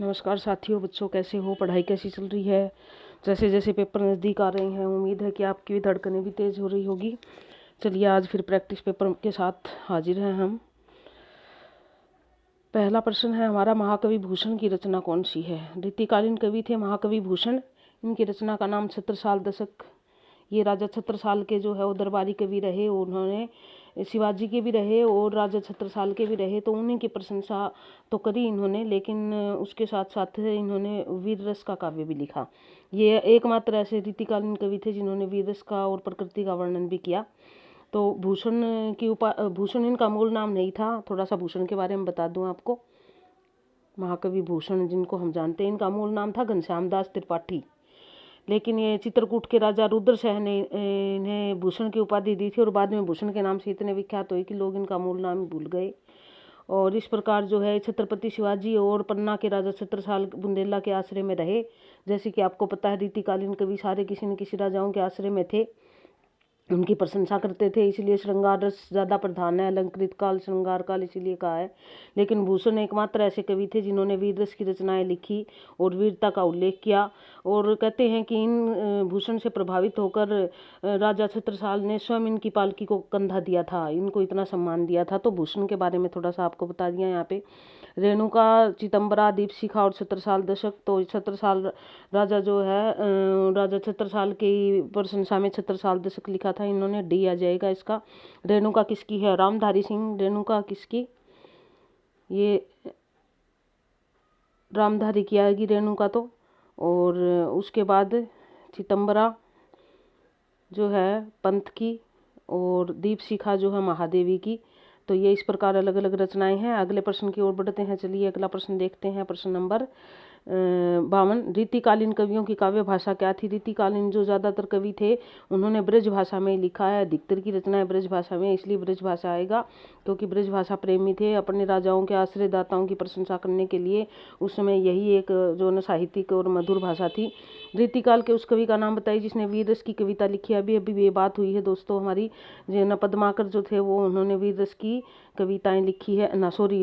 नमस्कार साथियों, बच्चों कैसे हो, पढ़ाई कैसी चल रही है। जैसे जैसे पेपर नज़दीक आ रहे हैं, उम्मीद है कि आपकी भी धड़कनें भी तेज़ हो रही होगी। चलिए आज फिर प्रैक्टिस पेपर के साथ हाजिर हैं हम। पहला प्रश्न है हमारा, महाकवि भूषण की रचना कौन सी है। रीतिकालीन कवि थे महाकवि भूषण। इनकी रचना का नाम छत्रसाल दशक। ये राजा छत्रसाल के जो है वो दरबारी कवि रहे। उन्होंने शिवाजी के भी रहे और राजा छत्रसाल के भी रहे, तो उन्हीं की प्रशंसा तो करी इन्होंने, लेकिन उसके साथ साथ इन्होंने वीर रस का काव्य भी लिखा। ये एकमात्र ऐसे रीतिकालीन कवि थे जिन्होंने वीर रस का और प्रकृति का वर्णन भी किया। तो भूषण इनका मूल नाम नहीं था। थोड़ा सा भूषण के बारे में बता दूं आपको। महाकवि भूषण जिनको हम जानते हैं, इनका मूल नाम था घनश्याम दास त्रिपाठी, लेकिन ये चित्रकूट के राजा रुद्रसेन ने इन्हें भूषण की उपाधि दी थी और बाद में भूषण के नाम से इतने विख्यात हुए कि लोग इनका मूल नाम भूल गए। और इस प्रकार जो है छत्रपति शिवाजी और पन्ना के राजा छत्रसाल बुंदेला के आश्रय में रहे। जैसे कि आपको पता है, रीतिकालीन कवि सारे किसी न किसी राजाओं के आश्रय में थे, उनकी प्रशंसा करते थे, इसलिए श्रृंगार रस ज़्यादा प्रधान है। अलंकृत काल, श्रृंगार काल इसीलिए कहा है। लेकिन भूषण एकमात्र ऐसे कवि थे जिन्होंने वीर रस की रचनाएं लिखी और वीरता का उल्लेख किया। और कहते हैं कि इन भूषण से प्रभावित होकर राजा छत्रसाल ने स्वयं इनकी पालकी को कंधा दिया था, इनको इतना सम्मान दिया था। तो भूषण के बारे में थोड़ा सा आपको बता दिया यहाँ पे। रेणुका, चितंबरा, दीपशिखा और छत्रसाल दशक। तो छत्रसाल राजा जो है राजा छत्रसाल की प्रशंसा में छत्रसाल दशक लिखा था इन्होंने। डी आ जाएगा इसका। रेणुका किसकी है? रामधारी सिंह। रेणुका किसकी? ये रामधारी की आएगी रेणुका तो। और उसके बाद चितंबरा जो है पंत की और दीपशिखा जो है महादेवी की। तो ये इस प्रकार अलग अलग रचनाएं हैं। अगले प्रश्न की ओर बढ़ते हैं। चलिए अगला प्रश्न देखते हैं। प्रश्न नंबर 52। रीतिकालीन कवियों की काव्य भाषा क्या थी। रीतिकालीन जो ज़्यादातर कवि थे उन्होंने ब्रज भाषा में लिखा है। अधिकतर की रचनाएं ब्रज भाषा में, इसलिए ब्रज भाषा आएगा, क्योंकि ब्रज भाषा प्रेमी थे। अपने राजाओं के आश्रयदाताओं की प्रशंसा करने के लिए उस समय यही एक जो न साहित्यिक और मधुर भाषा थी। रीतिकाल के उस कवि का नाम बताइए जिसने वीर रस की कविता लिखी। अभी अभी ये बात हुई है दोस्तों हमारी, जो न पद्माकर जो थे वो उन्होंने वीर रस की कविताएं लिखी है ना। सॉरी,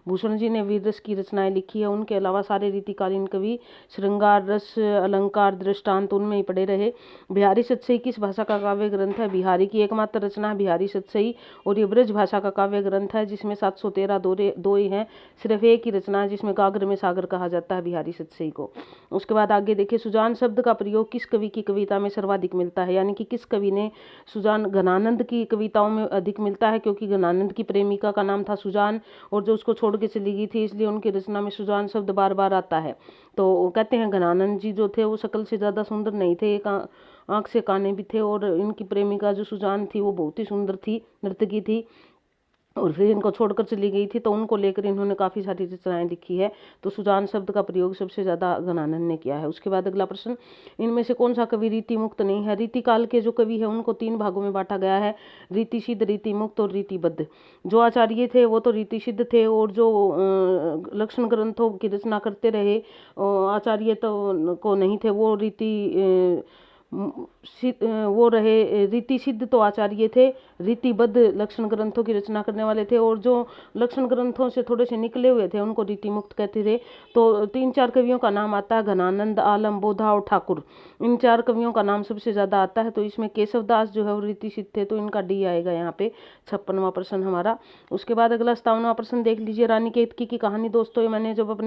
भूषण जी ने वीर रस की रचनाएं लिखी है। उनके अलावा सारे रीतिकालीन कवि श्रृंगार रस, अलंकार, दृष्टांत उनमें ही पड़े रहे। बिहारी सतसई किस भाषा का काव्य ग्रंथ है। बिहारी की एकमात्र रचना है बिहारी सतसई, और ये ब्रज भाषा का काव्य ग्रंथ है जिसमें 713 दोहे हैं। सिर्फ एक ही रचना है जिसमें गागर में सागर कहा जाता है बिहारी सतसई को। उसके बाद आगे देखिए, सुजान शब्द का प्रयोग किस कवि की कविता में सर्वाधिक मिलता है। यानी कि किस कवि ने सुजान, घनानंद की कविताओं में अधिक मिलता है, क्योंकि घनानंद की प्रेमिका का नाम था सुजान और जो उसको छोड़ के चली गई थी, इसलिए उनकी रचना में सुजान शब्द बार बार आता है। तो कहते हैं घनानंद जी जो थे वो शकल से ज़्यादा सुंदर नहीं थे, एक आंख से काने भी थे, और इनकी प्रेमिका जो सुजान थी वो बहुत ही सुंदर थी, नर्तकी थी, और फिर इनको छोड़कर चली गई थी। तो उनको लेकर इन्होंने काफ़ी सारी रचनाएं लिखी है। तो सुजान शब्द का प्रयोग सबसे ज़्यादा घनानंद ने किया है। उसके बाद अगला प्रश्न, इनमें से कौन सा कवि रीति मुक्त नहीं है। रीति काल के जो कवि है उनको 3 भागों में बांटा गया है, रीति सिद्ध, रीति मुक्त और रीतिबद्ध। जो आचार्य थे वो तो रीति सिद्ध थे, और जो लक्षण ग्रंथों की रचना करते रहे आचार्य तो को नहीं थे, वो वो रहे रीति सिद्ध तो आचार्य थे। रीतिबद्ध लक्षण ग्रंथों की रचना करने वाले थे, और जो लक्षण ग्रंथों से थोड़े से निकले हुए थे उनको रीति मुक्त कहते थे। तो 3-4 कवियों का नाम आता है, घनानंद, आलम, बोधा और ठाकुर। इन 4 कवियों का नाम सबसे ज़्यादा आता है। तो इसमें केशवदास जो है वो रीति सिद्ध थे, तो इनका डी आएगा यहाँ पे। 56वां प्रश्न हमारा। उसके बाद अगला 57वां प्रश्न देख लीजिए। रानी केतकी की कहानी। दोस्तों मैंने जब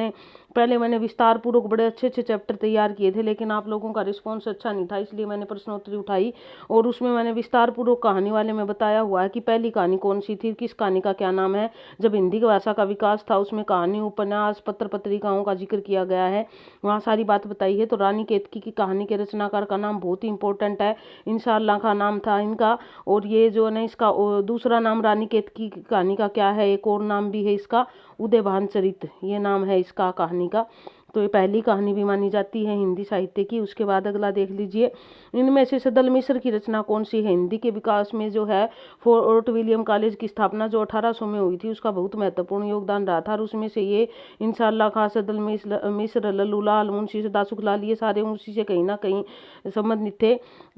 मैंने विस्तार पूर्वक बड़े अच्छे अच्छे चैप्टर तैयार किए थे, लेकिन आप लोगों का रिस्पॉन्स अच्छा नहीं था, इसलिए मैंने प्रश्नोत्तरी उठाई और उसमें मैंने विस्तार पूर्वक कहानी वाले में बताया हुआ है कि पहली कहानी कौन सी थी, किस कहानी का क्या नाम है। जब हिंदी भाषा का विकास था उसमें कहानी, उपन्यास, पत्र पत्रिकाओं का जिक्र किया गया है, वहाँ सारी बात बताई है। तो रानी केतकी की कहानी के रचनाकार का नाम बहुत ही इंपॉर्टेंट है, इंशाअल्लाह का नाम था इनका। और ये जो है ना, इसका दूसरा नाम रानी केतकी की कहानी का क्या है, एक और नाम भी है इसका, उदयभान चरित, ये नाम है इसका कहानी का। तो ये पहली कहानी भी मानी जाती है हिंदी साहित्य की। उसके बाद अगला देख लीजिए, इनमें से सदल मिश्र की रचना कौन सी है। हिंदी के विकास में जो है फोर्ट विलियम कॉलेज की स्थापना जो 1800 में हुई थी उसका बहुत महत्वपूर्ण योगदान रहा था, और उसमें से ये इंशाअल्लाह खां, सदल मिश्र, लल्लूलाल, मुंशी सदासुखलाल, ये सारे उसी से कहीं ना कहीं संबंधित थे।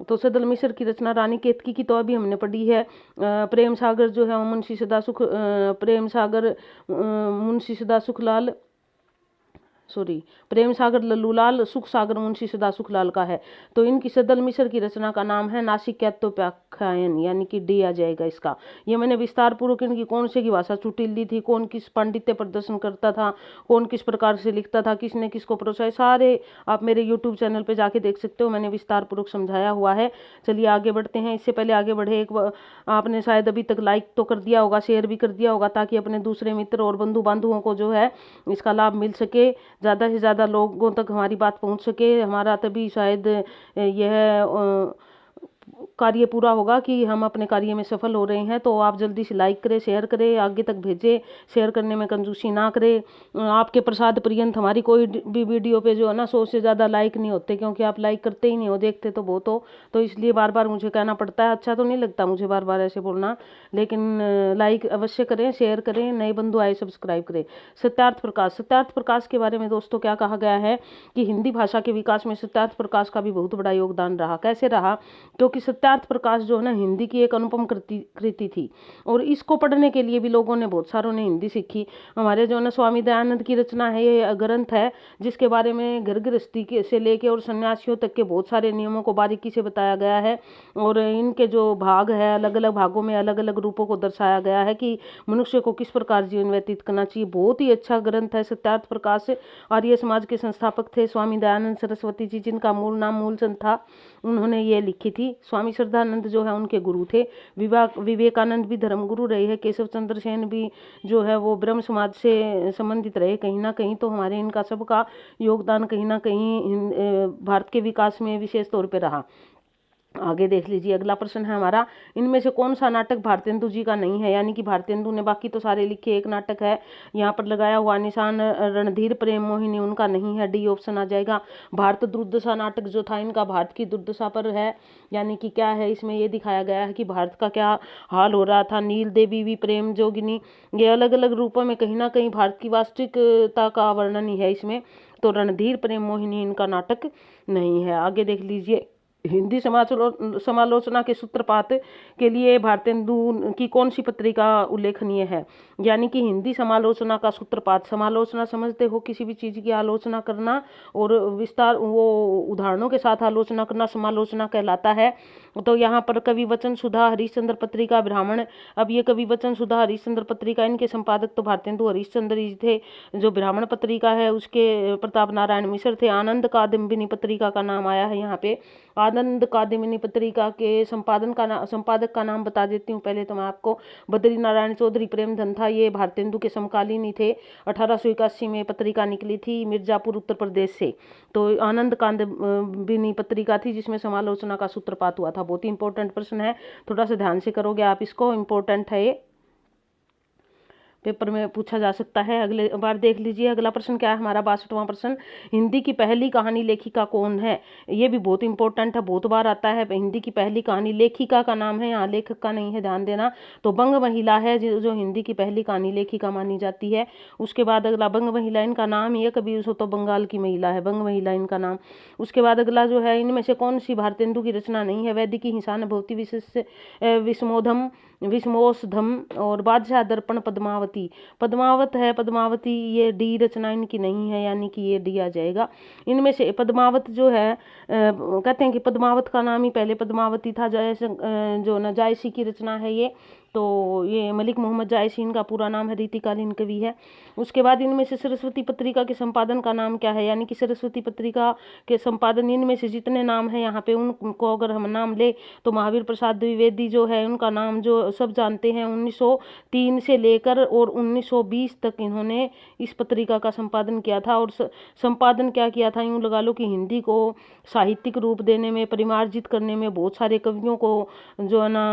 तो सदल मिश्र की रचना रानी केतकी की तो अभी हमने पढ़ी है। प्रेम सागर जो है मुंशी सदासुखलाल प्रेम सागर लल्लूलाल, सुख सागर मुंशी सदा सुखलाल का है। तो इनकी सदल मिश्र की रचना का नाम है नासिक्यात्तोपाख्यान, यानी कि डी आ जाएगा इसका। ये मैंने विस्तार पूर्वक इनकी कौन से की भाषा चुटिल थी, कौन किस पांडित्य प्रदर्शन करता था, कौन किस प्रकार से लिखता था, किसने किसको प्रोत्साहित, सारे आप मेरे यूट्यूब चैनल पर जाके देख सकते हो, मैंने विस्तार पूर्वक समझाया हुआ है। चलिए आगे बढ़ते हैं। इससे पहले आगे बढ़े, आपने शायद अभी तक लाइक तो कर दिया होगा, शेयर भी कर दिया होगा, ताकि अपने दूसरे मित्र और बंधु बांधवों को जो है इसका लाभ मिल सके, ज़्यादा से ज़्यादा लोगों तक हमारी बात पहुंच सके। हमारा तभी शायद यह कार्य पूरा होगा कि हम अपने कार्य में सफल हो रहे हैं। तो आप जल्दी से लाइक करें, शेयर करें, आगे तक भेजें, शेयर करने में कंजूसी ना करें। आपके प्रसाद पर्यंत हमारी कोई भी वीडियो पे जो है ना 100 से ज़्यादा लाइक नहीं होते, क्योंकि आप लाइक करते ही नहीं हो, देखते तो बहुत हो, तो इसलिए बार बार मुझे कहना पड़ता है। अच्छा तो नहीं लगता मुझे बार बार ऐसे बोलना, लेकिन लाइक अवश्य करें, शेयर करें, नए बंधु आए सब्सक्राइब करें। सत्यार्थ प्रकाश, सत्यार्थ प्रकाश के बारे में दोस्तों क्या कहा गया है कि हिंदी भाषा के विकास में सत्यार्थ प्रकाश का भी बहुत बड़ा योगदान रहा। कैसे रहा? क्योंकि सत्यार्थ प्रकाश जो है ना हिंदी की एक अनुपम कृति थी, और इसको पढ़ने के लिए भी लोगों ने, बहुत सारों ने हिंदी सीखी। हमारे जो है ना स्वामी दयानंद की रचना है, ये ग्रंथ है जिसके बारे में घर गृहस्थी से लेके और सन्यासियों तक के बहुत सारे नियमों को बारीकी से बताया गया है, और इनके जो भाग है अलग अलग भागों में अलग अलग रूपों को दर्शाया गया है कि मनुष्य को किस प्रकार जीवन व्यतीत करना चाहिए। बहुत ही अच्छा ग्रंथ है सत्यार्थ प्रकाश। आर्य समाज के संस्थापक थे स्वामी दयानंद सरस्वती जी, जिनका मूल नाम मूलचंद था, उन्होंने ये लिखी थी। स्वामी श्रद्धानंद जो है उनके गुरु थे। विवेकानंद भी धर्मगुरु रहे हैं। केशव चंद्र सेन भी जो है वो ब्रह्म समाज से संबंधित रहे कहीं ना कहीं। तो हमारे इनका सबका योगदान कहीं ना कहीं भारत के विकास में विशेष तौर पे रहा। आगे देख लीजिए, अगला प्रश्न है हमारा, इनमें से कौन सा नाटक भारतेंदु जी का नहीं है? यानी कि भारतेंदु ने बाकी तो सारे लिखे, एक नाटक है यहाँ पर लगाया हुआ निशान रणधीर प्रेम मोहिनी, उनका नहीं है, डी ऑप्शन आ जाएगा। भारत दुर्दशा नाटक जो था इनका भारत की दुर्दशा पर है, यानी कि क्या है इसमें ये दिखाया गया है कि भारत का क्या हाल हो रहा था। नील देवी भी प्रेम जोगिनी, ये अलग अलग रूपों में कहीं ना कहीं भारत की वास्तविकता का वर्णन ही है इसमें। तो रणधीर प्रेम मोहिनी इनका नाटक नहीं है। आगे देख लीजिए, हिंदी समालोचना के सूत्रपात के लिए भारतेंदु की कौन सी पत्रिका उल्लेखनीय है? यानी कि हिंदी समालोचना का सूत्रपात, समालोचना समझते हो किसी भी चीज़ की आलोचना करना और विस्तार वो उदाहरणों के साथ आलोचना करना समालोचना कहलाता है। तो यहाँ पर कवि वचन सुधा हरिश्चंद्र पत्रिका ब्राह्मण, अब ये कवि वचन सुधा हरिश्चंद्र पत्रिका, इनके संपादक तो भारतेंदु हरिश्चंद्र जी थे। जो ब्राह्मण पत्रिका है उसके प्रताप नारायण मिश्र थे। आनंद कादम्बिनी पत्रिका का नाम आया है यहाँ पे। आनंद कादम्बिनी पत्रिका के संपादक का नाम बता देती हूँ पहले तो मैं आपको, बद्री नारायण चौधरी प्रेमधन था। ये भारतेंदु के समकालीन ही थे। 1881 में पत्रिका निकली थी मिर्जापुर उत्तर प्रदेश से। तो आनंद कादम्बिनी पत्रिका थी जिसमें समालोचना का सूत्रपात हुआ था। बहुत ही इंपॉर्टेंट प्रश्न है, थोड़ा सा ध्यान से करोगे आप इसको, इंपॉर्टेंट है ये, पेपर में पूछा जा सकता है। अगले बार देख लीजिए, अगला प्रश्न क्या है हमारा, 62वां प्रश्न, हिंदी की पहली कहानी लेखिका कौन है? ये भी बहुत इंपॉर्टेंट है, बहुत बार आता है। हिंदी की पहली कहानी लेखिका का नाम है, यहाँ लेखक का नहीं है, ध्यान देना। तो बंग महिला है जो हिंदी की पहली कहानी लेखिका मानी जाती है। उसके बाद अगला, बंग महिला इनका नाम ही है, कभी उसको तो बंगाल की महिला है, बंग महिला इनका नाम। उसके बाद अगला जो है, इनमें से कौन सी भारतेंदु की रचना नहीं है? वैदिकी हिंसानुभूति विस्मोधम विस्मोषधम और बादशाह दर्पण पद्मावती, पद्मावत है, पद्मावती ये डी रचना इनकी नहीं है, यानी कि ये डी आ जाएगा। इनमें से पद्मावत जो है कहते हैं कि पद्मावत का नाम ही पहले पद्मावती था, जो न जायसी की रचना है ये। तो ये मलिक मोहम्मद जायसी इनका पूरा नाम है, रीतिकालीन कवि है। उसके बाद इनमें से सरस्वती पत्रिका के संपादन का नाम क्या है? यानी कि सरस्वती पत्रिका के संपादन, इनमें से जितने नाम है यहाँ पे उनको अगर हम नाम ले तो महावीर प्रसाद द्विवेदी जो है उनका नाम जो सब जानते हैं, 1903 से लेकर और 1920 तक इन्होंने इस पत्रिका का संपादन किया था। और संपादन क्या किया था, यूँ लगा लो कि हिंदी को साहित्यिक रूप देने में, परिमार्जित करने में, बहुत सारे कवियों को जो है ना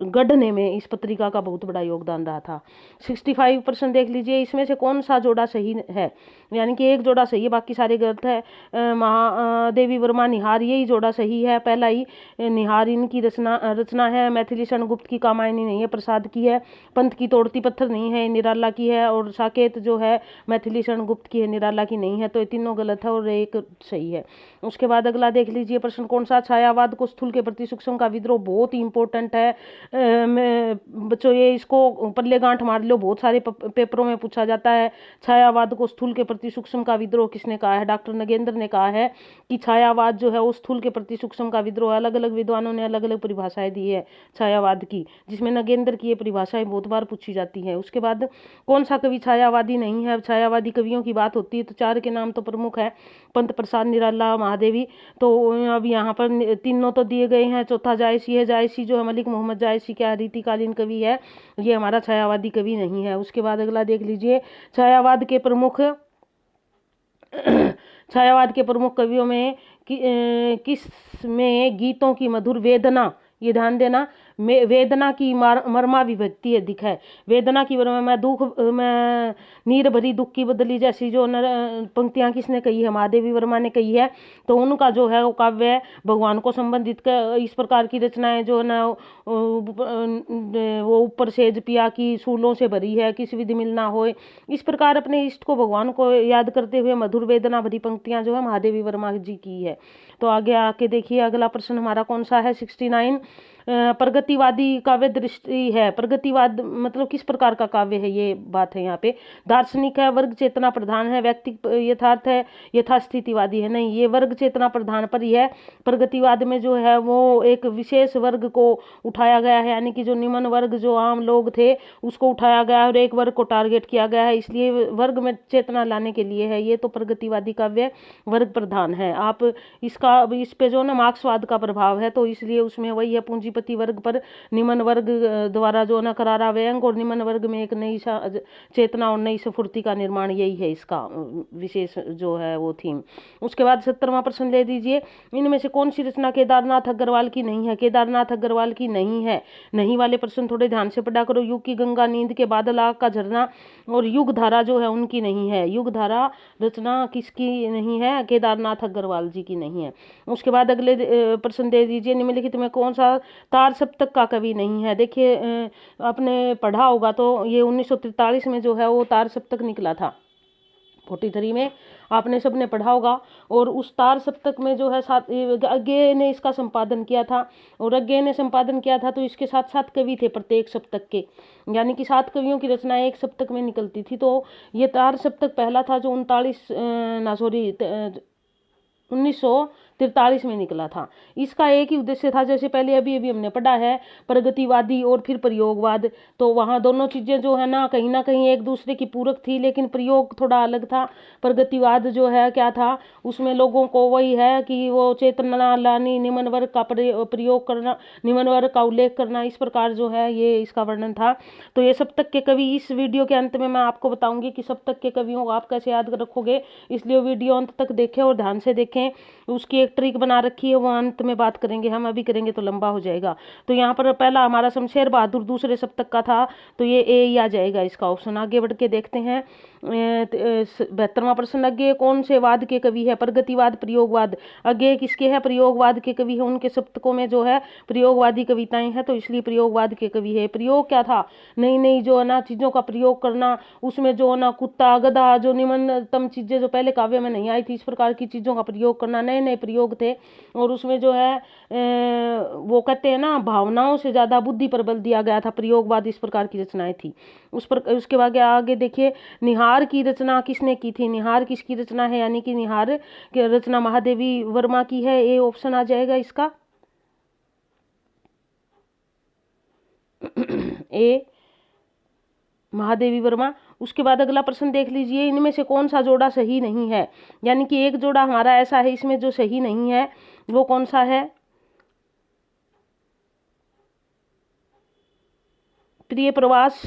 गढ़ने में इस पत्रिका का बहुत बड़ा योगदान रहा था। 65% देख लीजिए, इसमें से कौन सा जोड़ा सही है? यानी कि एक जोड़ा सही है, बाकी सारे गलत है। महादेवी वर्मा निहार, यही जोड़ा सही है, पहला ही निहार इनकी रचना है। मैथिली शरण गुप्त की कामायनी नहीं है, प्रसाद की है। पंथ की तोड़ती पत्थर नहीं है, निराला की है। और साकेत जो है मैथिली शरण गुप्त की है, निराला की नहीं है। तो ये तीनों गलत है और एक सही है। उसके बाद अगला देख लीजिए प्रश्न, कौन सा छायावाद को स्थूल के प्रति सूक्ष्म का विद्रोह, बहुत ही इंपॉर्टेंट है। बच्चों ये इसको पल्ले गांठ मार लो, बहुत सारे पेपरों में पूछा जाता है। छायावाद को स्थूल के प्रति सूक्ष्म का विद्रोह किसने कहा है? डॉक्टर नगेंद्र ने कहा है कि छायावाद जो है वो स्थूल के प्रति सूक्ष्म का विद्रोह। अलग अलग विद्वानों ने अलग अलग परिभाषाएं दी है छायावाद की, जिसमें नगेंद्र की ये परिभाषाएं बहुत बार पूछी जाती है। उसके बाद कौन सा कवि छायावादी नहीं है? अब छायावादी कवियों की बात होती है तो 4 के नाम तो प्रमुख है, पंत प्रसाद, निराला, महादेवी। तो अब यहाँ पर तीनों तो दिए गए हैं, चौथा जायसी है। जायसी जो है मलिक मोहम्मद जायसी क्या रीतिकालीन कवि है, ये हमारा छायावादी कवि नहीं है। उसके बाद अगला देख लीजिए, छायावाद के प्रमुख छायावाद के प्रमुख कवियों में किस में गीतों की मधुर वेदना, ये ध्यान देना, वेदना की मर्मा विभक्ति अधिक है। वेदना की मर्मा में दुख में नीर भरी दुख की बदली जैसी जो पंक्तियां किसने कही है? महादेवी वर्मा ने कही है। तो उनका जो है वो काव्य भगवान को संबंधित इस प्रकार की रचनाएं जो है ना वो ऊपर सेज पिया की सूलों से भरी है, किस विधि मिलना होए, इस प्रकार अपने इष्ट को भगवान को याद करते हुए मधुर वेदना भरी पंक्तियां जो है महादेवी वर्मा जी की है। तो आगे आके देखिए अगला प्रश्न हमारा कौन सा है? 69 प्रगतिवादी काव्य दृष्टि है। प्रगतिवाद मतलब किस प्रकार का काव्य है, ये बात है यहाँ पे। दार्शनिक है, वर्ग चेतना प्रधान है, व्यक्ति यथार्थ है, यथास्थितिवादी है। नहीं, ये वर्ग चेतना प्रधान पर ही है। प्रगतिवाद में जो है वो एक विशेष वर्ग को उठाया गया है, यानी कि जो निम्न वर्ग जो आम लोग थे उसको उठाया गया है और एक वर्ग को टारगेट किया गया है, इसलिए वर्ग में चेतना लाने के लिए है। ये तो प्रगतिवादी काव्य वर्ग प्रधान है। आप इस पे जो ना मार्क्सवाद का प्रभाव है, तो इसलिए उसमें वही है, पूंजीपति वर्ग पर निम्न वर्ग द्वारा जो ना करारा व्यंग और निम्न वर्ग में एक नई चेतना और नई स्फूर्ति का निर्माण, यही है इसका विशेष जो है वो थीम। उसके बाद 70वां प्रश्न ले दीजिए, इनमें से कौन सी रचना केदारनाथ अग्रवाल की नहीं है? केदारनाथ अग्रवाल की नहीं है। नहीं वाले प्रश्न थोड़े ध्यान से पढ़ा करो। युग की गंगा, नींद के बादल, आग का झरना और युग धारा जो है उनकी नहीं है। युग धारा रचना किसकी नहीं है? केदारनाथ अग्रवाल जी की नहीं है। उसके बाद अगले प्रश्न दे दीजिए, निम्नलिखित में कौन सा तार सप्तक का कवि नहीं है? देखिए आपने पढ़ा होगा तो ये 1943 में जो है वो तार सप्तक निकला था, 43 में आपने सबने पढ़ा होगा। और उस तार सप्तक में जो है अज्ञेय ने इसका संपादन किया था, और अज्ञेय ने संपादन किया था तो इसके साथ 7 कवि थे प्रत्येक सप्तक के, यानी कि 7 कवियों की रचनाएं एक सप्तक में निकलती थी। तो ये तार सप्तक पहला था जो 1943 में निकला था। इसका एक ही उद्देश्य था, जैसे पहले अभी हमने पढ़ा है प्रगतिवादी और फिर प्रयोगवाद, तो वहाँ दोनों चीजें जो है ना कहीं एक दूसरे की पूरक थी, लेकिन प्रयोग थोड़ा अलग था। प्रगतिवाद जो है क्या था, उसमें लोगों को वही है कि वो चेतना लानी, निम्न वर्ग का प्रयोग करना, निम्न वर्ग का उल्लेख करना, इस प्रकार जो है ये इसका वर्णन था। तो ये सप्तक के कवि इस वीडियो के अंत में मैं आपको बताऊंगी कि सप्तक के कवियों को आप कैसे याद रखोगे, इसलिए वीडियो अंत तक देखें और ध्यान से देखें। उसकी एक ट्रिक बना रखी है, वो अंत में बात करेंगे, हम अभी करेंगे तो लंबा हो जाएगा। तो यहाँ पर पहला हमारा शमशेर बहादुर दूसरे सप्तक का था, तो ये ए ही आ जाएगा इसका ऑप्शन। आगे बढ़ के देखते हैं 72वां प्रश्न, अज्ञेय कौन से वाद के कवि है? प्रगतिवाद, प्रयोगवाद। अज्ञेय किसके है? प्रयोगवाद के कवि है। उनके सप्तकों में जो है प्रयोगवादी कविताएं हैं, तो इसलिए प्रयोगवाद के कवि है। प्रयोग क्या था? नई नई जो है ना चीजों का प्रयोग करना, उसमें जो है ना कुत्ता, गधा, जो निम्नतम चीजें जो पहले काव्य में नहीं आई थी, इस प्रकार की चीजों का प्रयोग करना, नए नए प्रयोग थे। और उसमें जो है वो कहते हैं ना भावनाओं से ज्यादा बुद्धि पर बल दिया गया था। प्रयोगवाद इस प्रकार की रचनाएं थी। उसके बाद आगे देखिए, निहार की रचना किसने की थी? निहार किसकी रचना है? यानी कि निहार की रचना महादेवी वर्मा की है। ए ऑप्शन आ जाएगा इसका, ए महादेवी वर्मा। उसके बाद अगला प्रश्न देख लीजिए, इनमें से कौन सा जोड़ा सही नहीं है? यानी कि एक जोड़ा हमारा ऐसा है इसमें जो सही नहीं है, वो कौन सा है? प्रिय प्रवास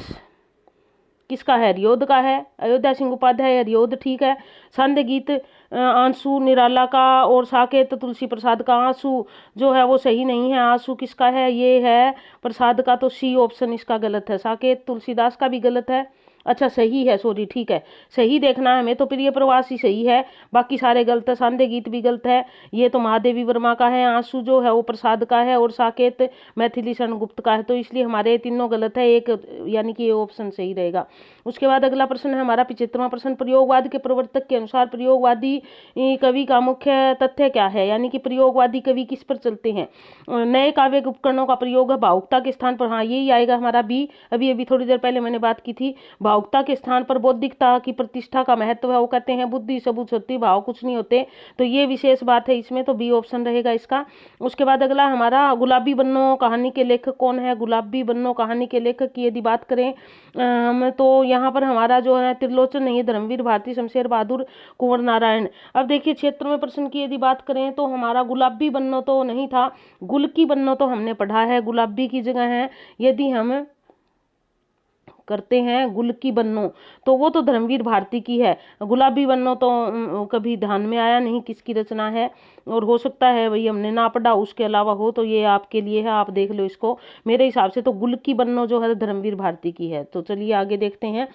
किसका है? हरियोध का है। अयोध्या सिंह उपाध्याय, हरियोध ठीक है। संध्य गीत आंसू निराला का, और साकेत तुलसी प्रसाद का। आंसू जो है वो सही नहीं है। आंसू किसका है? ये है प्रसाद का, तो सी ऑप्शन इसका गलत है। साकेत तुलसीदास का भी गलत है, अच्छा सही है, सॉरी ठीक है, सही देखना है हमें, तो प्रिय प्रवासी सही है, बाकी सारे गलत है। सांदे गीत भी गलत है, ये तो महादेवी वर्मा का है, आंसू जो है वो प्रसाद का है, और साकेत मैथिली शरण गुप्त का है, तो इसलिए हमारे तीनों गलत है, एक यानी कि ये ऑप्शन सही रहेगा। उसके बाद अगला प्रश्न है हमारा 75वां प्रश्न, प्रयोगवाद के प्रवर्तक के अनुसार प्रयोगवादी कवि का मुख्य तथ्य क्या है, यानी कि प्रयोगवादी कवि किस पर चलते हैं। नए काव्य उपकरणों का प्रयोग भावुकता के स्थान पर, हाँ यही आएगा हमारा बी। अभी अभी थोड़ी देर पहले मैंने बात की थी, भावुकता के स्थान पर बौद्धिकता की प्रतिष्ठा का महत्व है, वो कहते हैं बुद्धि सबूत होती, भाव कुछ नहीं होते, तो ये विशेष बात है इसमें, तो बी ऑप्शन रहेगा इसका। उसके बाद अगला हमारा गुलाबी बन्नो कहानी के लेखक कौन है। गुलाबी बन्नो कहानी के लेखक की यदि बात करें तो यहाँ पर हमारा जो है त्रिलोचन नहीं, धर्मवीर भारती, शमशेर बहादुर, कुंवर नारायण। अब देखिए क्षेत्र में प्रश्न की यदि बात करें तो हमारा गुलाबी बन्नो तो नहीं था, गुल की बन्नो तो हमने पढ़ा है, गुलाबी की जगह है यदि हम करते हैं गुल की बन्नो, तो वो तो धर्मवीर भारती की है। गुलाबी बन्नो तो कभी ध्यान में आया नहीं किसकी रचना है, और हो सकता है भाई हमने ना पढ़ा, उसके अलावा हो तो ये आपके लिए है, आप देख लो इसको। मेरे हिसाब से तो गुल की बन्नो जो है धर्मवीर भारती की है। तो चलिए आगे देखते हैं।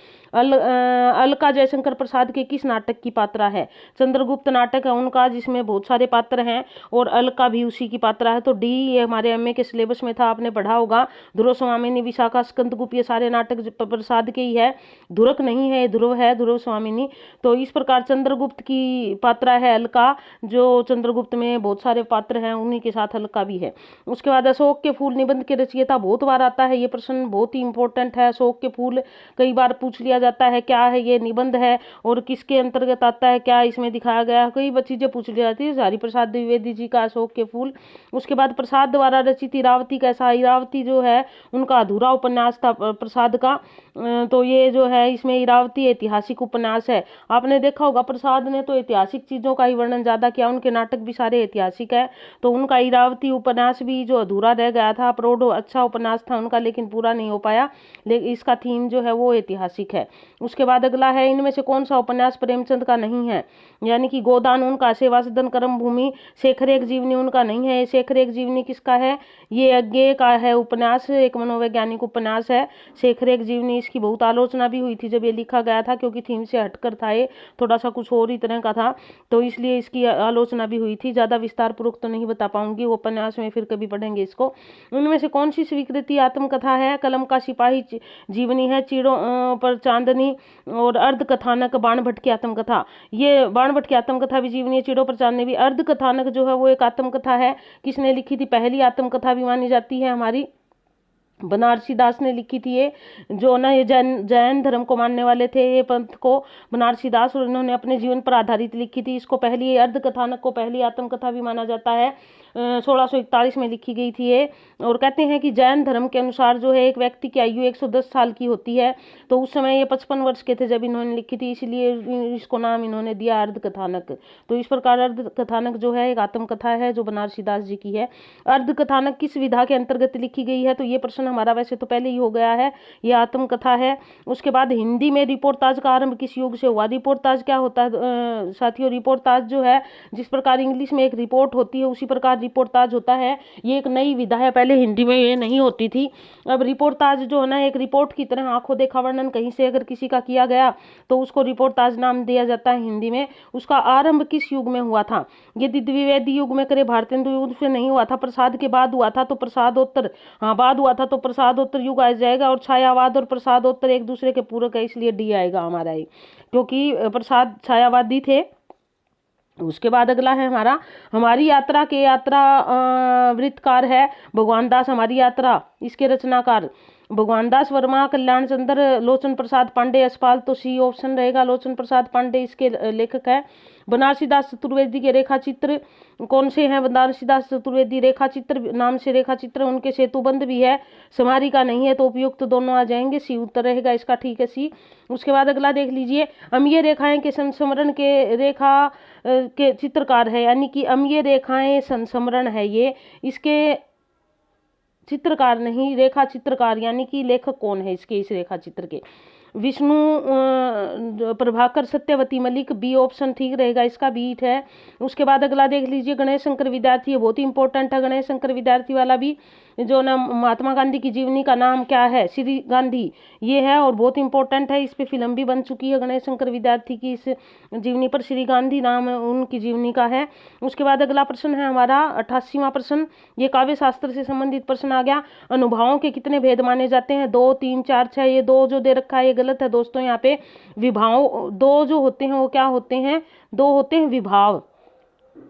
अलका जयशंकर प्रसाद के किस नाटक की पात्रा है। चंद्रगुप्त नाटक है उनका, जिसमें बहुत सारे पात्र हैं, और अलका भी उसी की पात्रा है, तो डी ये हमारे एमए के सिलेबस में था, आपने पढ़ा होगा। ध्रुव स्वामिनी, विशाखा, स्कंदगुप्त, ये सारे नाटक प्रसाद के ही है, ध्रुवक नहीं है, ध्रुव है, ध्रुव स्वामिनी। तो इस प्रकार चंद्रगुप्त की पात्रा है अलका, जो चंद्रगुप्त में बहुत सारे पात्र हैं उन्हीं के साथ अलका भी है। उसके बाद अशोक के फूल निबंध के रचयिता, बहुत बार आता है ये प्रश्न, बहुत ही इंपॉर्टेंट है। अशोक के फूल कई बार पूछ लिया जाता है, क्या है ये निबंध है और किसके अंतर्गत आता है, क्या इसमें दिखाया गया है, कई चीजें पूछ ली जाती है। हरि प्रसाद द्विवेदी जी का अशोक के फूल। उसके बाद प्रसाद द्वारा रचित इरावती कैसा। इरावती जो है उनका अधूरा उपन्यास था प्रसाद का, तो ये जो है इसमें इरावती ऐतिहासिक उपन्यास है। आपने देखा होगा प्रसाद ने तो ऐतिहासिक चीजों का ही वर्णन ज्यादा किया, उनके नाटक भी सारे ऐतिहासिक है, तो उनका इरावती उपन्यास भी जो अधूरा रह गया था, प्रौढ़ अच्छा उपन्यास था उनका लेकिन पूरा नहीं हो पाया, लेकिन इसका थीम जो है वो ऐतिहासिक है। उसके बाद अगला है, इनमें से कौन सा उपन्यास प्रेमचंद का नहीं है, यानी कि गोदान उनका, सेवा सदन, कर्म भूमि, शेखर एक जीवनी उनका नहीं है। शेखर एक जीवनी किसका है, ये अज्ञेय का है उपन्यास, एक मनोवैज्ञानिक उपन्यास है शेखर एक जीवनी। इसकी बहुत आलोचना भी हुई थी जब ये लिखा गया था, क्योंकि थीम से हटकर था ये, थोड़ा सा कुछ और ही तरह का था, तो इसलिए इसकी आलोचना भी हुई थी। ज्यादा विस्तार पूर्वक तो नहीं बता पाऊंगी, उपन्यास में फिर कभी पढ़ेंगे इसको। उनमें से कौन सी स्वीकृति आत्मकथा है। कलम का सिपाही जीवनी है, चीड़ों पर चांदनी, और अर्ध कथानक बाणभट्ट की आत्मकथा। ये बाणभट्ट की आत्मकथा भी जीवनी है, चीड़ों पर चांदनी भी। अर्ध कथानक जो है वो एक आत्मकथा है, किसने लिखी थी, पहली आत्मकथा भी मानी जाती है हमारी, बनारसी दास ने लिखी थी ये, जो ना ये जैन धर्म को मानने वाले थे, ये पंथ को बनारसी दास, और इन्होंने अपने जीवन पर आधारित लिखी थी। इसको पहली अर्ध कथानक को पहली आत्मकथा भी माना जाता है। 1641 में लिखी गई थी ये, और कहते हैं कि जैन धर्म के अनुसार जो है एक व्यक्ति की आयु 110 साल की होती है, तो उस समय ये 55 वर्ष के थे जब इन्होंने लिखी थी, इसलिए इसको नाम इन्होंने दिया अर्ध कथानक। तो इस प्रकार अर्ध कथानक जो है एक आत्मकथा है जो बनारसी दास जी की है। अर्ध कथानक किस विधा के अंतर्गत लिखी गई है, तो ये प्रश्न हमारा वैसे तो पहले ही हो गया है, ये आत्मकथा है। उसके बाद हिंदी में रिपोर्टाज का आरंभ किस युग से हुआ। रिपोर्टाज क्या होता है साथियों, रिपोर्टाज जो है जिस प्रकार इंग्लिश में एक रिपोर्ट होती है उसी प्रकार रिपोर्टाज होता है, ये एक नई विधा है, पहले हिंदी में ये नहीं होती थी। अब रिपोर्टाज जो है ना एक रिपोर्ट की तरह आंखों देखा वर्णन कहीं से अगर किसी का किया गया तो उसको रिपोर्टाज नाम दिया जाता है हिंदी में। उसका आरंभ किस युग में हुआ था, यदि द्विवेदी युग में करे, भारतेंदु युग से नहीं हुआ था, प्रसाद के बाद हुआ था तो प्रसादोत्तर, हाँ बाद हुआ था तो प्रसादोत्तर युग आ जाएगा, और छायावाद और प्रसादोत्तर एक दूसरे के पूरक है, इसलिए डी आएगा हमारा ये, क्योंकि प्रसाद छायावादी थे। उसके बाद अगला है हमारा, हमारी यात्रा के यात्रा वृत्तकार है भगवान दास, हमारी यात्रा इसके रचनाकार भगवान दास वर्मा, कल्याण चंद्र, लोचन प्रसाद पांडे, यशपाल, तो सी ऑप्शन रहेगा, लोचन प्रसाद पांडे इसके लेखक है। बनारसी दास चतुर्वेदी के रेखा चित्र कौन से हैं, बनारसी दास चतुर्वेदी रेखा चित्र नाम से रेखा चित्र, उनके सेतुबंध भी है, समारी का नहीं है, तो उपयुक्त तो दोनों आ जाएंगे, सी उत्तर रहेगा इसका, ठीक है सी। उसके बाद अगला देख लीजिए, अम्लीय रेखाएं के संस्मरण के रेखा के चित्रकार है, यानी कि अम्लीय रेखाएं संस्मरण है ये, इसके चित्रकार नहीं, रेखा चित्रकार, यानी कि लेखक कौन है इसके, इस रेखा चित्र के, विष्णु प्रभाकर सत्यवती मलिक, बी ऑप्शन ठीक रहेगा इसका, बीट है। उसके बाद अगला देख लीजिए, गणेश शंकर विद्यार्थी, ये बहुत ही इंपॉर्टेंट है गणेश शंकर विद्यार्थी वाला भी। जो ना महात्मा गांधी की जीवनी का नाम क्या है, श्री गांधी, ये है और बहुत इंपॉर्टेंट है। इस पे फिल्म भी बन चुकी है गणेश शंकर विद्यार्थी की, इस जीवनी पर, श्री गांधी नाम है उनकी जीवनी का है। उसके बाद अगला प्रश्न है हमारा 88वां प्रश्न, ये काव्य शास्त्र से संबंधित प्रश्न आ गया। अनुभवों के कितने भेद माने जाते हैं, 2, 3, 4, 6। ये 2 जो दे रखा है ये गलत है दोस्तों। यहाँ पे विभाव 2 जो होते हैं वो क्या होते हैं, 2 होते हैं विभाव,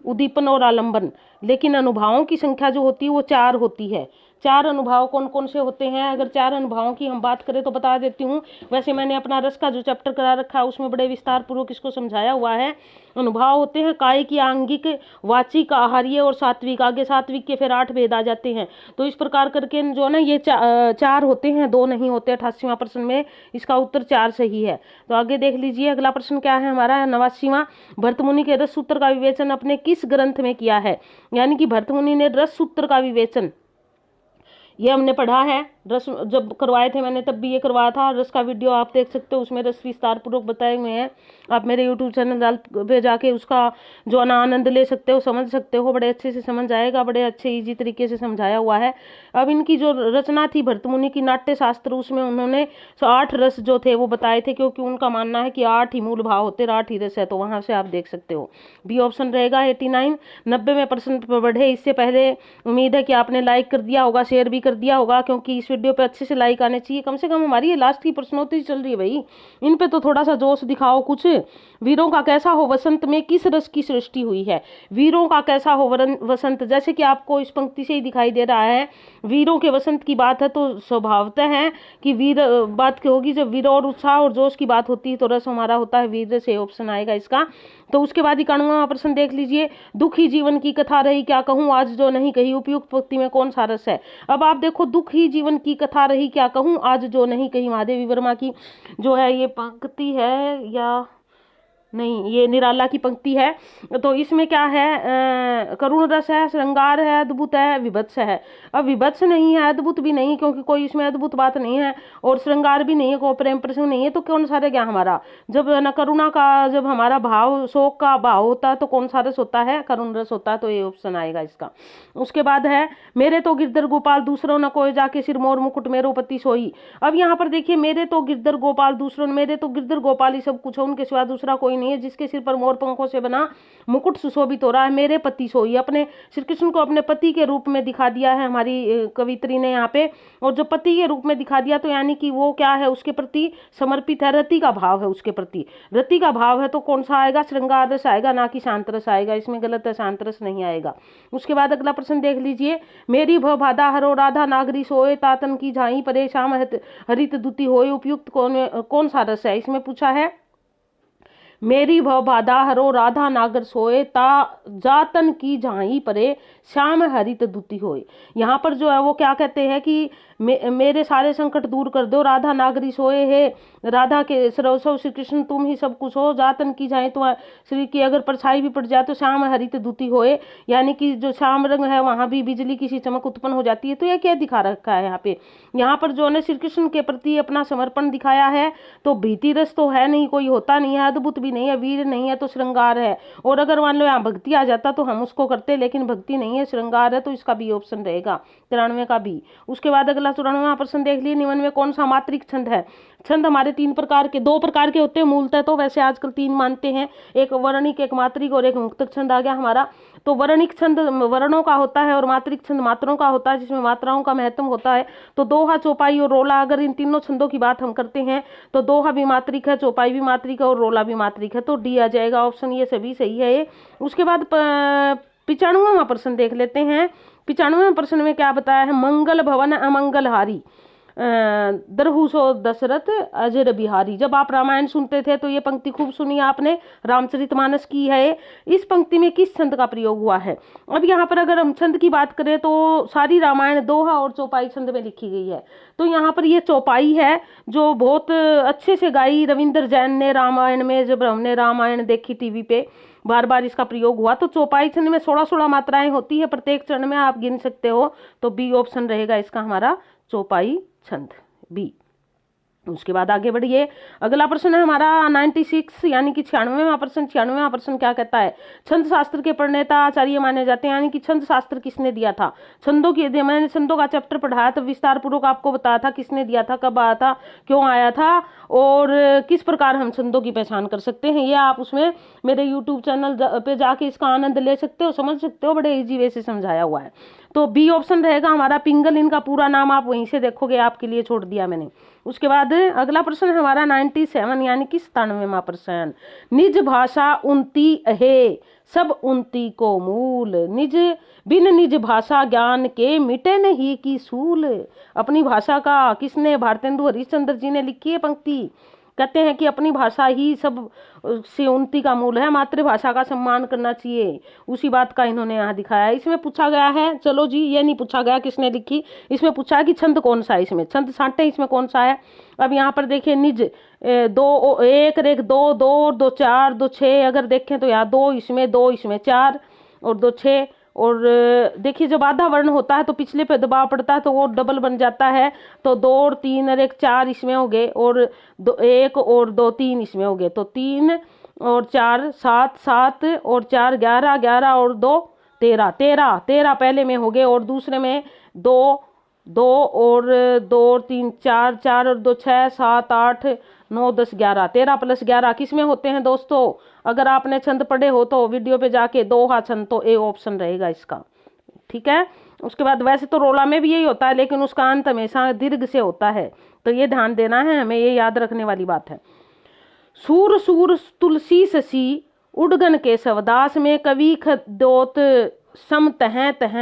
उद्दीपन और आलंबन। लेकिन अनुभवों की संख्या जो होती है वो 4 होती है। 4 अनुभव कौन कौन से होते हैं, अगर 4 अनुभवों की हम बात करें तो बता देती हूँ। वैसे मैंने अपना रस का जो चैप्टर करा रखा है उसमें बड़े विस्तार पूर्वक इसको समझाया हुआ है। अनुभव होते हैं काय की, आंगिक, वाचिक, आहार्य और सात्विक। आगे सात्विक के फिर 8 भेद आ जाते हैं। तो इस प्रकार करके जो है ना ये 4 होते हैं, 2 नहीं होते। 88वां प्रश्न में इसका उत्तर 4 सही है। तो आगे देख लीजिए अगला प्रश्न क्या है हमारा 89वां, भरतमुनि के रस सूत्र का विवेचन अपने किस ग्रंथ में किया है। यानी कि भरतमुनि ने रस सूत्र का विवेचन, ये हमने पढ़ा है, रस जब करवाए थे मैंने तब भी ये करवाया था। रस का वीडियो आप देख सकते हो, उसमें रस विस्तार पूर्वक बताए हुए हैं। आप मेरे यूट्यूब चैनल पे जाके उसका जो आनंद ले सकते हो, समझ सकते हो, बड़े अच्छे से समझ आएगा, बड़े अच्छे ईजी तरीके से समझाया हुआ है। अब इनकी जो रचना थी भरतमुनि की नाट्य शास्त्र, उसमें उन्होंने 8 रस जो थे वो बताए थे, क्योंकि उनका मानना है कि 8 ही मूल भाव होते, 8 ही रस है। तो वहां से आप देख सकते हो, बी ऑप्शन रहेगा 89। 90वें प्रश्न पर बढ़े इससे पहले उम्मीद है कि आपने लाइक कर दिया होगा, शेयर भी कर दिया होगा, क्योंकि इस वीडियो पे अच्छे से लाइक आने चाहिए। कम से कम हमारी ये लास्ट की प्रश्नोत्तरी चल रही है भाई, इन पे तो थोड़ा सा जोश दिखाओ कुछ। वीरों का कैसा हो वसंत में किस रस की सृष्टि हुई है। वीरों का कैसा हो वसंत, जैसे कि आपको इस पंक्ति से ही दिखाई दे रहा है, वीरों के वसंत की बात है तो स्वभावतः है कि वीर बात की होगी। जब वीर और उत्साह और जोश की बात होती है तो रस हमारा होता है वीर से, ऑप्शन आएगा इसका। तो उसके बाद 91वां प्रश्न देख लीजिए, दुखी जीवन की कथा रही क्या कहूँ आज जो नहीं कही, उपयुक्त पंक्ति में कौन सा रस है। अब आप देखो, दुखी जीवन की कथा रही क्या कहूँ आज जो नहीं कही, महादेवी वर्मा की जो है ये पंक्ति है, या नहीं ये निराला की पंक्ति है। तो इसमें क्या है, करुण रस है, श्रृंगार है, अद्भुत है, विभत्स है। अब विभत्स नहीं है, अद्भुत भी नहीं, क्योंकि कोई इसमें अद्भुत बात नहीं है, और श्रृंगार भी नहीं है, कोई प्रेम प्रसंग नहीं है। तो कौन सा रह गया हमारा, जब न करुणा का जब हमारा भाव, शोक का भाव होता है तो कौन सा रस होता है, करुण रस होता है। तो ये ऑप्शन आएगा इसका। उसके बाद है, मेरे तो गिरधर गोपाल दूसरों न कोई जाके सिर मोर मुकुट मेरो पति सोई। अब यहाँ पर देखिए, मेरे तो गिरधर गोपाल दूसरों, मेरे तो गिरधर गोपाल ही सब कुछ है, उनके सिवा दूसरा कोई नहीं है, जिसके सिर पर मोर पंखों से बना मुकुट सुशोभित हो रहा है। मेरे पति सोई, अपने श्री कृष्ण को अपने पति के रूप में दिखा दिया है हमारी कवित्री ने यहाँ पे। और जो पति के रूप में दिखा दिया तो यानी कि वो क्या है, उसके प्रति समर्पित है, रति का भाव है उसके प्रति, रति का भाव है। तो कौन सा आएगा, श्रृंगार रस आएगा, ना कि शांत रस आएगा। इसमें गलत है, शांत रस नहीं आएगा। उसके बाद अगला प्रश्न देख लीजिए, मेरी भव बाधा हरो राधा नागरी सोए तातन की झाई परे श्याम हरित दुति होए, उपयुक्त कौन सा रस है। इसमें पूछा है, मेरी भव बाधा हरो राधा नागर सोए ता जातन की झाई परे श्याम हरित दुति होए। यहाँ पर जो है वो क्या कहते हैं कि मेरे सारे संकट दूर कर दो, राधा नागरी सोए है, राधा के सरसव श्री कृष्ण तुम ही सब कुछ हो, जातन की जाए तो श्री की अगर परछाई भी पड़ जाए तो श्याम हरित दुति होए, यानी कि जो श्याम रंग है वहां भी बिजली की सी चमक उत्पन्न हो जाती है। तो यह क्या दिखा रखा है यहाँ पे, यहाँ पर जो है श्री कृष्ण के प्रति अपना समर्पण दिखाया है। तो भीति रस तो है नहीं, कोई होता नहीं है, अद्भुत भी नहीं है, वीर नहीं है, तो श्रृंगार है। और अगर मान लो यहाँ भक्ति आ जाता तो हम उसको करते, लेकिन भक्ति नहीं है, श्रृंगार है, तो इसका बी ऑप्शन रहेगा, 93 का बी। उसके बाद अगला 94वां प्रश्न देख लिए, निम्न में कौन सा मात्रिक छंद है। छंद हमारे 2 प्रकार के होते हैं मूलतः, तो वैसे आजकल 3 मानते हैं, एक वर्णिक, एक मात्रिक और एक मुक्तक छंद आ गया हमारा। तो वर्णिक छंद वर्णों का होता है और मात्रिक छंद मात्राओं का होता है, जिसमें मात्राओं का महत्व होता है। तो दोहा, चौपाई और रोला, अगर इन तीनों छंदों की बात हम करते हैं तो दोहा भी मात्रिक है, चौपाई भी मात्रिक है और रोला भी मात्रिक है। तो डी आ जाएगा ऑप्शन, ये सभी सही है ये। उसके बाद 95वां प्रश्न देख लेते हैं। 95वें प्रश्न में क्या बताया है, मंगल भवन अमंगलहारी दरहूसो दशरथ अजर बिहारी। जब आप रामायण सुनते थे तो ये पंक्ति खूब सुनी आपने, रामचरितमानस की है। इस पंक्ति में किस छंद का प्रयोग हुआ है। अब यहाँ पर अगर हम छंद की बात करें तो सारी रामायण दोहा और चौपाई छंद में लिखी गई है। तो यहाँ पर ये चौपाई है जो बहुत अच्छे से गाई रविंद्र जैन ने रामायण में, जब हमने रामायण देखी टीवी पे, बार बार इसका प्रयोग हुआ। तो चौपाई छंद में 16 मात्राएं होती है, प्रत्येक चरण में आप गिन सकते हो। तो बी ऑप्शन रहेगा इसका हमारा, चौपाई छंद, बी। उसके बाद आगे बढ़िए, अगला प्रश्न है हमारा 96 यानी कि 96वां प्रश्न। 96वां प्रश्न क्या कहता है, छंद शास्त्र के प्रणेता आचार्य माने जाते हैं, यानी कि छंद शास्त्र किसने दिया था। छंदों की, मैंने छंदों का चैप्टर पढ़ाया तो विस्तार पूर्वक आपको बताया था किसने दिया था, कब आया था, क्यों आया था और किस प्रकार हम छंदों की पहचान कर सकते हैं। ये आप उसमें मेरे यूट्यूब चैनल पे जाके इसका आनंद ले सकते हो, समझ सकते हो, बड़े इजी वे से समझाया हुआ है। तो बी ऑप्शन रहेगा हमारा पिंगल, इनका पूरा नाम आप वहीं से देखोगे, आपके लिए छोड़ दिया मैंने। उसके बाद अगला प्रश्न है हमारा 97 यानी कि 97वां प्रश्न, निज भाषा उन्नति अहे सब उन्नति को मूल, निज बिन निज भाषा ज्ञान के मिटे नहीं की सूल। अपनी भाषा का किसने, भारतेंदु हरिश्चंद्र जी ने लिखी है पंक्ति। कहते हैं कि अपनी भाषा ही सब से उन्नति का मूल है, मातृभाषा का सम्मान करना चाहिए, उसी बात का इन्होंने यहाँ दिखाया है। इसमें पूछा गया है, चलो जी ये नहीं पूछा गया किसने लिखी, इसमें पूछा है कि छंद कौन सा है, इसमें छंद साटे इसमें कौन सा है। अब यहाँ पर देखिए निज दो, एक रेख दो, दो और दो चार, दो छः, अगर देखें तो यहाँ दो इसमें चार और दो छः। और देखिए जब आधा वर्ण होता है तो पिछले पे दबाव पड़ता है तो वो डबल बन जाता है, तो दो और तीन और एक चार इसमें हो गए, और दो एक और दो तीन इसमें हो गए, तो 3 और 4 7, 7 और 4 11, 11 और 2 13, 13 13 पहले में हो गए, और दूसरे में 2 2 और 2 और 3 4, 4 और 2 6 7 8 9 10 11, 13 + 11 किस में होते हैं दोस्तों। अगर आपने छंद पढ़े हो तो वीडियो पे जाके दोहा छंद, तो ए ऑप्शन रहेगा इसका, ठीक है। उसके बाद वैसे तो रोला में भी यही होता है, लेकिन उसका अंत हमेशा दीर्घ से होता है, तो ये ध्यान देना है हमें, ये याद रखने वाली बात है। सूर सूर तुलसी शशि उडगन के सवदास में कवि खदोत सम तह तह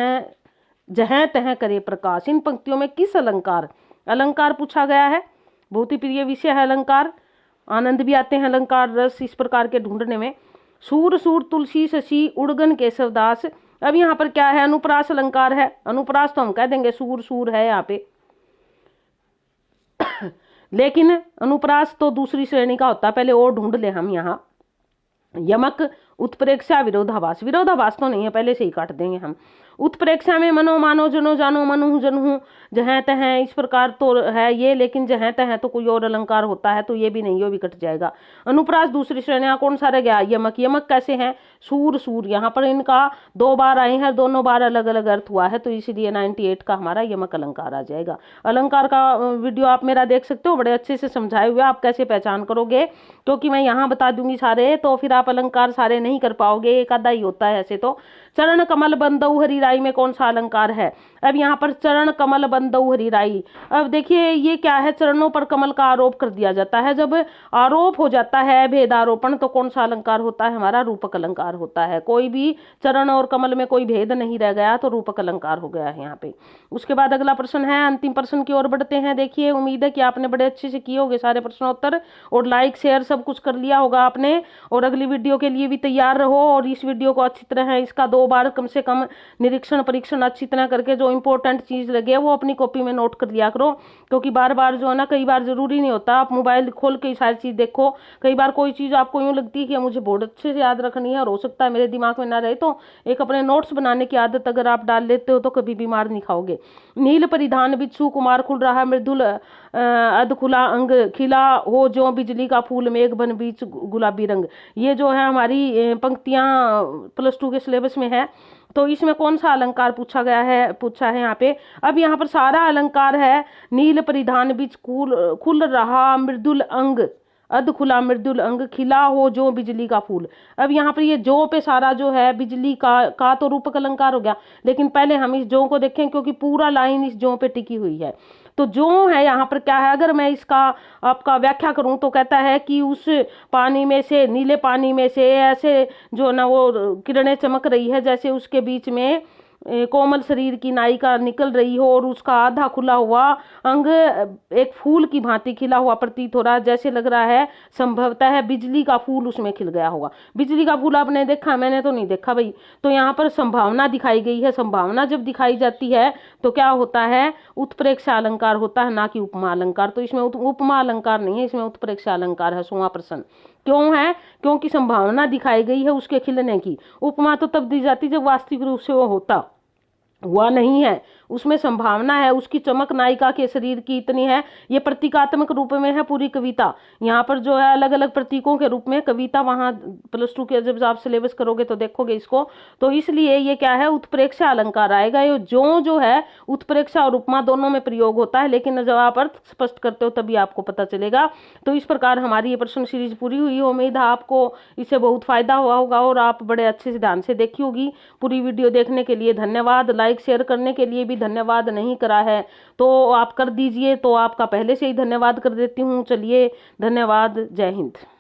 जह तह करे प्रकाश। इन पंक्तियों में किस अलंकार, अलंकार पूछा गया है, बहुत ही प्रिय विषय है अलंकार, आनंद भी आते हैं अलंकार रस इस प्रकार के ढूंढने में। सूर सूर तुलसी शशि उड़गन केशवदास, अब यहाँ पर क्या है, अनुप्रास अलंकार है। अनुप्रास तो हम कह देंगे सूर सूर है यहाँ पे लेकिन अनुप्रास तो दूसरी श्रेणी का होता है, पहले और ढूंढ ले हम यहाँ। यमक उत्प्रेक्षा विरोधाभास, विरोधाभास तो नहीं है, पहले से ही काट देंगे हम। उत्प्रेक्षा में मनो मानो जनो जानो मनु जनहु जहाँ तह, इस प्रकार तो है ये, लेकिन जहाँ तह तो कोई और अलंकार होता है, तो ये भी नहीं, ये भी कट जाएगा। अनुप्रास दूसरी श्रेणी कौन सा रह गया, यमक। यमक कैसे हैं, सूर सूर, यहाँ पर इनका 2 बार आए हैं, दोनों बार अलग अलग अर्थ हुआ है, तो इसीलिए 98 का हमारा यमक अलंकार आ जाएगा। अलंकार का वीडियो आप मेरा देख सकते हो, बड़े अच्छे से समझाए हुए, आप कैसे पहचान करोगे, क्योंकि मैं यहाँ बता दूंगी सारे, तो फिर आप अलंकार सारे नहीं कर पाओगे, एक आधा ही होता है ऐसे तो। चरण कमल बंदऊ हरिराई में कौन सा अलंकार है, अब यहाँ पर चरण कमल बंदऊ हरिराई। अब देखिए ये क्या है, चरणों पर कमल का आरोप कर दिया जाता है, जब आरोप हो जाता है भेदारोपण, तो कौन सा अलंकार होता है हमारा, रूपक अलंकार होता है। कोई भी चरण और कमल में कोई भेद नहीं रह गया, तो रूपक अलंकार हो गया है यहाँ पे। उसके बाद अगला प्रश्न है, अंतिम प्रश्न की ओर बढ़ते हैं। देखिए उम्मीद है कि आपने बड़े अच्छे से किए होंगे सारे प्रश्नोत्तर, और लाइक शेयर सब कुछ कर लिया होगा आपने, और अगली वीडियो के लिए भी तैयार रहो। और इस वीडियो को अच्छी तरह इसका 2 बार कम से कम निरीक्षण परीक्षण अच्छी तरह करके, जो इंपॉर्टेंट चीज लगे वो अपनी कॉपी में नोट कर लिया करो, क्योंकि बार बार जो है ना, कई बार जरूरी नहीं होता आप मोबाइल खोल के सारी चीज देखो, कई बार कोई चीज आपको यूं लगती है कि मुझे बहुत अच्छे से याद रखनी है, और हो सकता है मेरे दिमाग में ना रहे, तो एक अपने नोट्स बनाने की आदत अगर आप डाल लेते हो तो कभी बीमार नहीं खाओगे। नील परिधान बिच्छू कुमार खुल रहा मृदुल अध खुला अंग खिला हो जो बिजली का फूल मेघ बन बीच गुलाबी रंग। ये जो है हमारी पंक्तियां +2 के सिलेबस में है, तो इसमें कौन सा अलंकार पूछा है यहाँ पे। अब यहाँ पर सारा अलंकार है, नील परिधान बीच खुल रहा मृदुल अंग अध खुला मृदुल अंग खिला हो जो बिजली का फूल। अब यहाँ पर ये जो पे सारा जो है बिजली का तो रूपक अलंकार हो गया, लेकिन पहले हम इस जो को देखें, क्योंकि पूरा लाइन इस जो पे टिकी हुई है। तो जो है यहाँ पर क्या है, अगर मैं इसका आपका व्याख्या करूं तो कहता है कि उस पानी में से, नीले पानी में से ऐसे जो ना वो किरणें चमक रही है, जैसे उसके बीच में कोमल शरीर की नायिका निकल रही हो, और उसका आधा खुला हुआ अंग एक फूल की भांति खिला हुआ प्रतीत हो रहा है, जैसे लग रहा है संभवतः है बिजली का फूल उसमें खिल गया होगा। बिजली का फूल आपने देखा, मैंने तो नहीं देखा भाई। तो यहाँ पर संभावना दिखाई गई है, संभावना जब दिखाई जाती है तो क्या होता है, उत्प्रेक्षा अलंकार होता है, ना कि उपमा अलंकार। तो इसमें उपमा अलंकार नहीं है, इसमें उत्प्रेक्षा अलंकार है। 100वां प्रश्न क्यों है, क्योंकि संभावना दिखाई गई है उसके खिलने की। उपमा तो तब दी जाती जब वास्तविक रूप से वो होता। हुआ नहीं है, उसमें संभावना है, उसकी चमक नायिका के शरीर की इतनी है। ये प्रतीकात्मक रूप में है पूरी कविता। यहाँ पर जो है अलग अलग प्रतीकों के रूप में कविता, वहां +2 के जब आप सिलेबस करोगे तो देखोगे इसको। तो इसलिए ये क्या है, उत्प्रेक्षा अलंकार आएगा। ये जो है उत्प्रेक्षा और उपमा दोनों में प्रयोग होता है, लेकिन जब आप अर्थ स्पष्ट करते हो तभी आपको पता चलेगा। तो इस प्रकार हमारी ये प्रश्न सीरीज पूरी हुई। उम्मीद है आपको इससे बहुत फायदा हुआ होगा और आप बड़े अच्छे से ध्यान से देखी होगी। पूरी वीडियो देखने के लिए धन्यवाद। लाइक शेयर करने के लिए भी धन्यवाद नहीं करा है तो आप कर दीजिए, तो आपका पहले से ही धन्यवाद कर देती हूँ। चलिए, धन्यवाद। जय हिंद।